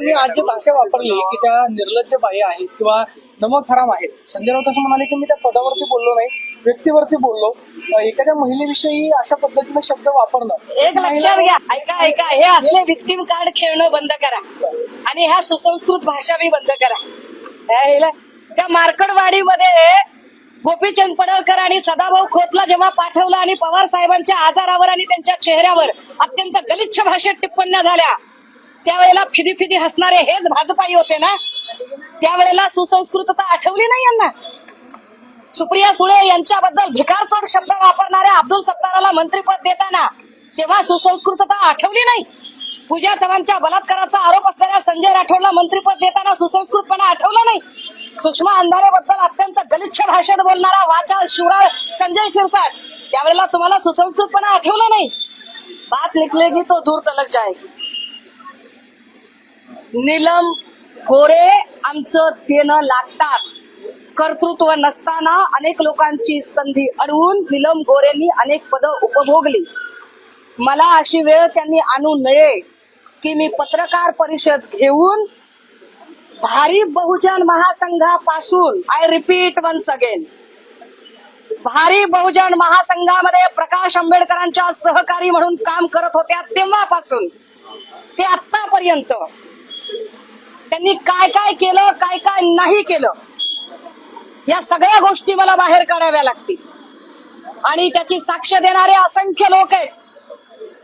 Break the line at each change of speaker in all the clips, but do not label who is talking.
त्यांनी आज जी भाषा वापरली की त्या निर्लज्ज बाई आहेत किंवा नमक हराम आहेत, संजय राऊत असं म्हणाले की मी त्या पदावरती बोललो नाही, व्यक्तीवरती बोललो. एखाद्या महिलेविषयी अशा पद्धतीने शब्द वापरणं,
एक लक्षात घ्या, ऐका ऐका, हे असले विक्टिम कार्ड खेळणं बंद करा आणि ह्या सुसंस्कृत भाषा बी बंद करा. त्या मार्कडवाडीमध्ये गोपीचंद पडळकर आणि सदाभाऊ खोतला जेव्हा पाठवलं आणि पवार साहेबांच्या आजारावर आणि त्यांच्या चेहऱ्यावर अत्यंत गलिच्छ भाषेत टिप्पण्या झाल्या, त्यावेळेला फिदी फिदी हसणारे हेच भाजपाई होते ना. त्यावेळेला सुसंस्कृतता आठवली नाही यांना. सुप्रिया सुळे यांच्याबद्दल भिकारचोट शब्द वापरणाऱ्या अब्दुल सत्ताराला मंत्रीपद देताना तेव्हा सुसंस्कृतता आठवली नाही. पूजा चव्हाणच्या बलात्काराचा आरोप असलेल्या संजय राठोडला मंत्रीपद देताना सुसंस्कृतपणा आठवला नाही. सुषमा अंधारेबद्दल अत्यंत गलिच्छ भाषेत बोलणारा वाचाळ शिवराळ संजय शिरसाट, त्यावेळेला तुम्हाला सुसंस्कृतपणा आठवला नाही. बात निकलेगी तो दूर तलक जाएगी. नीलम गोरे आमचं देणं लागतात. कर्तृत्व नसताना अनेक लोकांची संधी अडवून नीलम गोरेंनी अनेक पदं उपभोगली. मला अशी वेळ त्यांनी आणू नये की मी पत्रकार परिषद घेऊन भारी बहुजन महासंघापासून, आय रिपीट वन्स अगेन, भारी बहुजन महासंघामध्ये प्रकाश आंबेडकरांच्या सहकारी म्हणून काम करत होत्या तेव्हापासून ते आतापर्यंत त्यांनी काय काय केलं, काय काय नाही केलं, या सगळ्या गोष्टी मला बाहेर काढाव्या लागतील. आणि त्याची साक्ष देणारे असंख्य लोक आहेत.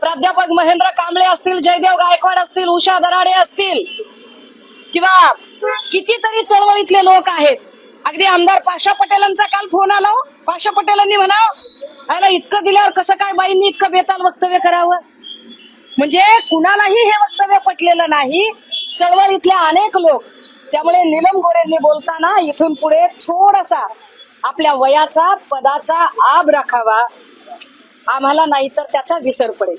प्राध्यापक महेंद्र कांबळे असतील, जयदेव गायकवाड असतील, उषा दराडे असतील, किंवा कितीतरी चळवळीतले लोक आहेत. अगदी आमदार पाशा पटेलांचा काल फोन आला. पाशा पटेलांनी म्हणावं इतकं दिल्यावर कसं काय बाईंनी इतकं बेताल वक्तव्य करावं. म्हणजे कुणालाही हे वक्तव्य पटलेलं नाही, चळवळीतले अनेक लोक. त्यामुळे नीलम गोरेंनी बोलताना इथून पुढे थोडासा आपल्या वयाचा, पदाचा आब राखावा. आम्हाला नाहीतर त्याचा विसर पडेल.